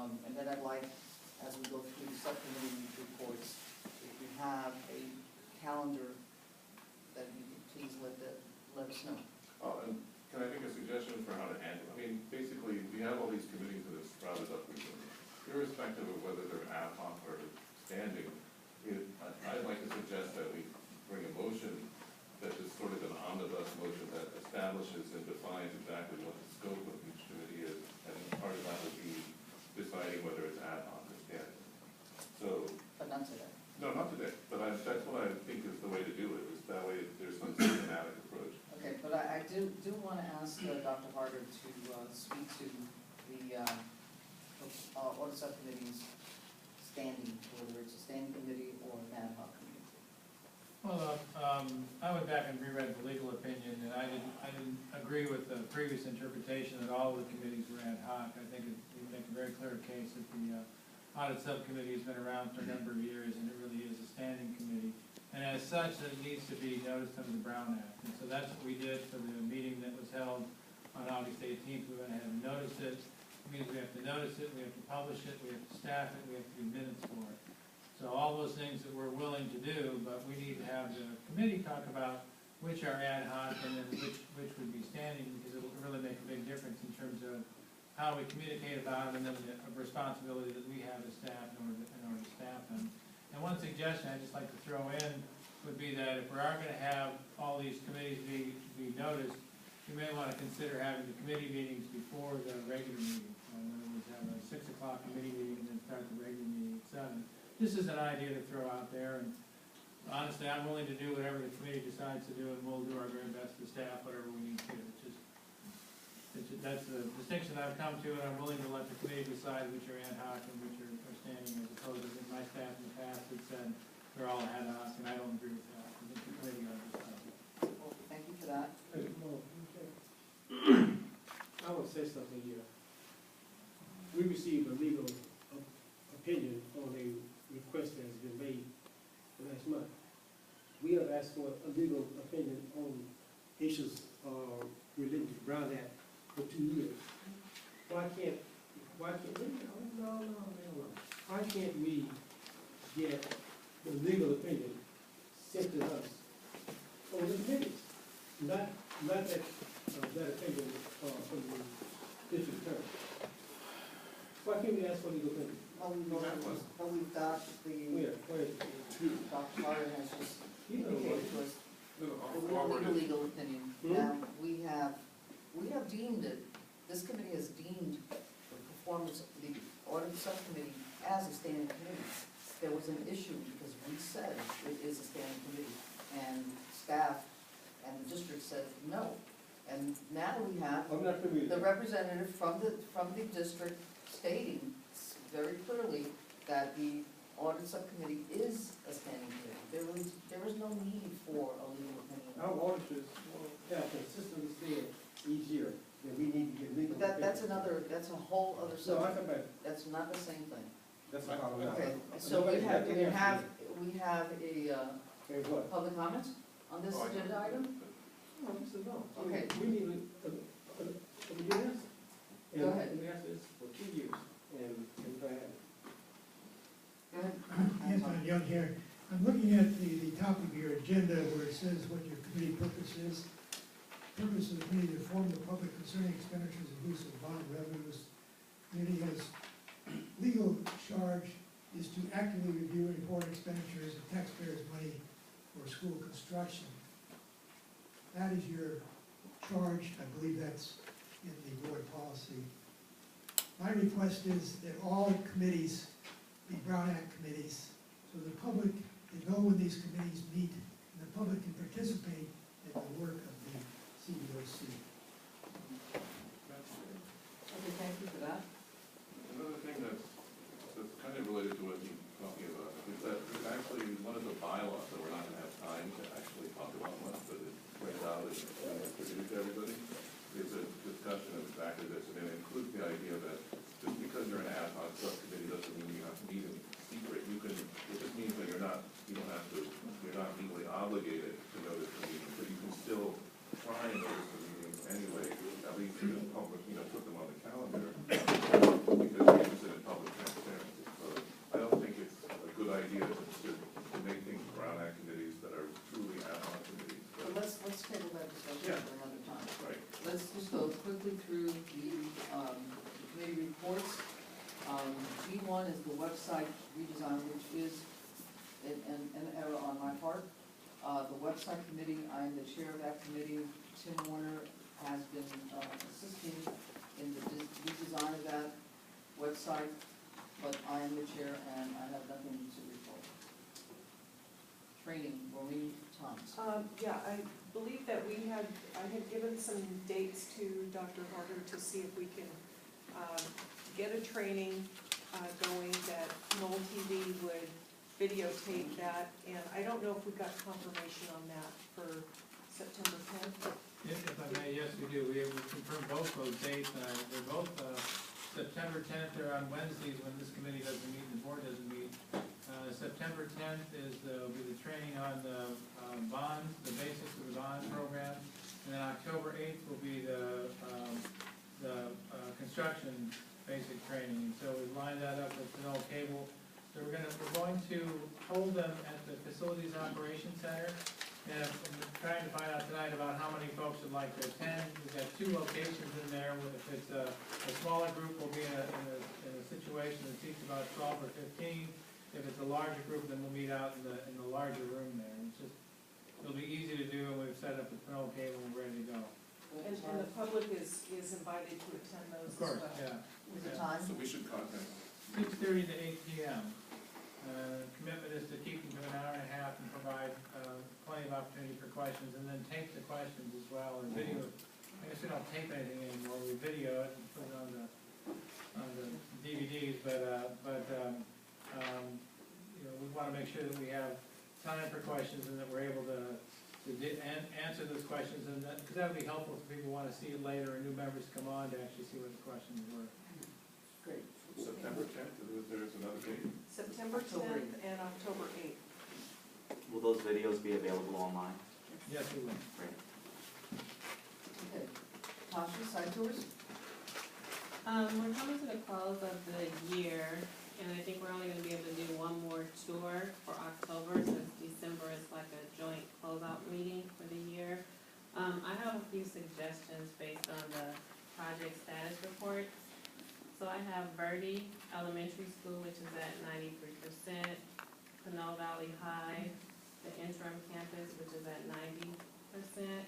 And then I'd like, as we go through the subcommittee reports, if we have a calendar that you could please let us know. And can I make a suggestion for how to handle it? I mean, basically, we have all these committees that have sprouted up recently. Irrespective of whether they're ad hoc or standing, I'd like to suggest that we bring a motion that is sort of an omnibus motion that establishes and defines exactly what the scope of each committee is, and part of that would be deciding whether it's ad hoc or standing. So. But not today. No, not today, but that's what I think is the way to do it, is that way there's some systematic approach. Okay, but I do want to ask Dr. Harder to speak to the audit subcommittee's standing, whether it's a standing committee or an ad hoc committee. Well, I went back and reread the legal opinion, and I didn't agree with the previous interpretation that all of the committees were ad hoc. I think you make a very clear case that the audit subcommittee has been around for a number of years, and it really is a standing committee. And as such, it needs to be noticed under the Brown Act. And so that's what we did for the meeting that was held on August 18th. We went ahead and noticed it. It means we have to notice it, we have to publish it, we have to staff it, we have to do minutes for it. So all those things that we're willing to do, but we need to have the committee talk about which are ad hoc and then which would be standing, because it will really make a big difference in terms of how we communicate about them and then the responsibility that we have as staff in order to staff them. And one suggestion I'd just like to throw in would be that if we are going to have all these committees be noticed, you may want to consider having the committee meetings before the regular meeting. In other words, have a 6 o'clock committee meeting and then start the regular meeting at 7. This is an idea to throw out there, and honestly, I'm willing to do whatever the committee decides to do, and we'll do our very best to staff whatever we need to. That's the distinction I've come to, and I'm willing to let the committee decide which are ad hoc and which are standing, as opposed to my staff in the past that said they're all ad hoc, and I don't agree with that. I think the committee ought to decide. Well, thank you for that. I want to say something here. We received a legal opinion on a request that has been made last month. We have asked for a legal opinion on issues related to the Brown Act for 2 years. Why can't we get the legal opinion sent to us on the committees? Not that opinion from the district attorney. Why can't we ask for legal opinion? Well, we've got Dr. Carter has just indicated to us, we don't need a legal opinion. Now, we have deemed it, this committee has deemed the performance of the audit subcommittee as a standing committee. There was an issue because we said it is a standing committee, and staff and the district said no. And now we have the representative from the district stating very clearly that the audit subcommittee is a standing committee. There is no need for a legal opinion. Our auditors have consistently said each year that we need to get legal opinion. That's a whole other So I subject. come back. That's not the same thing. That's a problem. Okay, so we have Okay, what? public comments on this agenda item? No, this is no. Okay. We need a yes. Go ahead. And we asked this for 2 years, and go ahead. Go ahead. Anton Young here. I'm looking at the top of your agenda where it says what your committee purpose is. Purpose of the committee to inform the public concerning expenditures and use of bond revenues. Committee has legal charge is to actively review and report expenditures of taxpayers' money for school construction. That is your charge. I believe that's in the board policy. My request is that all committees be Brown Act committees, so the public can know when these committees meet, and the public can participate in the work of the CBOC. Okay, thank you for that. Another thing that's kind of related to what you're talking about is that there's actually one of the bylaws that we're not going to have time to actually talk about much, but it's printed out and distributed to everybody. It's a discussion of exactly this, and it includes the idea that just because you're an ad hoc subcommittee doesn't mean you have to meet in secret. It just means that you're not legally obligated to notice the meeting, but you can still try and notice the meetings anyway. At least you can publish, put them on the calendar. reports. G1 is the website redesign, which is an error on my part. The website committee, I am the chair of that committee. Tim Warner has been assisting in the redesign of that website, but I am the chair and I have nothing to report. Training, Maureen Thomas. Yeah, I believe that I had given some dates to Dr. Harder to see if we can get a training going that Knoll TV would videotape that, and I don't know if we got confirmation on that for September 10th. If I may, yes, we do. We confirmed both those dates. They're both September 10th. They're on Wednesdays when this committee doesn't meet and the board doesn't meet. September 10th will be the training on the bonds, the basics of the bond program. And then October 8th will be the construction basic training. And so we've lined that up with Pinole Cable. So we're going to hold them at the Facilities Operations Center. And I'm trying to find out tonight about how many folks would like to attend. We've got 2 locations in there. If it's a smaller group, we'll be in a situation that seats about 12 or 15. If it's a larger group, then we'll meet out in the larger room there. And it'll be easy to do, and we've set up the Pinole Cable and we're ready to go. And the public is invited to attend those as well. Of course, yeah. Is it time? So we should contact. 6:30 to 8 p.m. Commitment is to keep them to an hour and a half and provide plenty of opportunity for questions, and then tape the questions as well, and video. I guess we don't tape anything anymore, we video it and put it on the DVDs, but you know, we want to make sure that we have time for questions and that we're able to answer those questions, and because that would be helpful if people want to see it later, and new members come on to actually see what the questions were. Great. September 10th, there's another date. September 10th and October 8th. Will those videos be available online? Yes, we will. Great. Okay. Tasha, side tours? We're coming to the close of the year, and I think we're only gonna be able to do one more tour for October, since December is like a joint closeout meeting for the year. I have a few suggestions based on the project status reports. So I have Verde Elementary School, which is at 93%, Pinole Valley High, the interim campus, which is at 90%,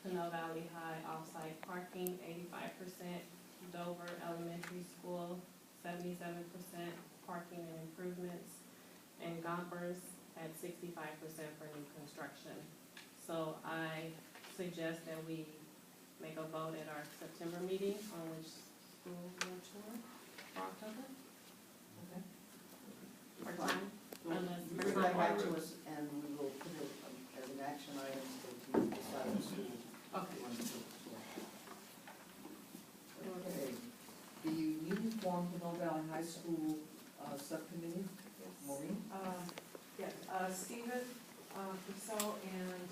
Pinole Valley High off-site parking, 85%, Dover Elementary School, 77% parking and improvements, and Gompers at 65% for new construction. So I suggest that we make a vote at our September meeting on which school will tour for October. Okay. Or time, unless. Bring that back to us, and we will put it as an action item so we decide the school. Okay. Okay. The newly formed Pinole Valley High School Subcommittee, Maureen? Yes, Stephen Purcell and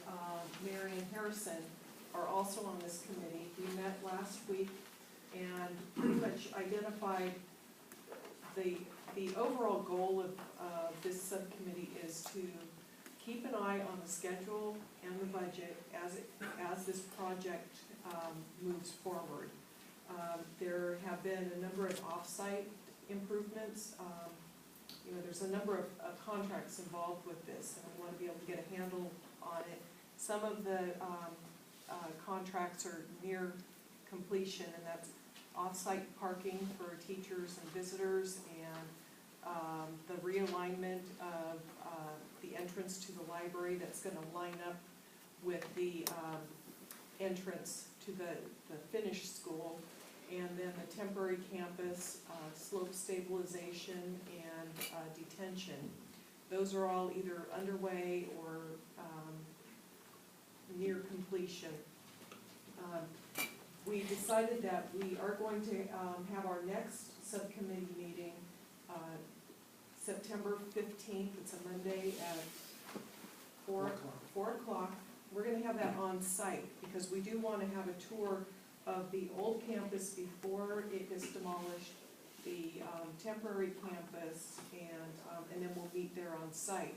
Marion Harrison are also on this committee. We met last week and pretty much identified the overall goal of this subcommittee is to keep an eye on the schedule and the budget as this project moves forward. There have been a number of off-site improvements. You know, there's a number of contracts involved with this, and we want to be able to get a handle on it. Some of the contracts are near completion, and that's off-site parking for teachers and visitors, and the realignment of the entrance to the library that's going to line up with the entrance to the finished school, and then the temporary campus, slope stabilization, and detention. Those are all either underway or near completion. We decided that we are going to have our next subcommittee meeting September 15th. It's a Monday at 4 o'clock. We're going to have that on site because we do want to have a tour of the old campus before it is demolished, the temporary campus, and then we'll meet there on site.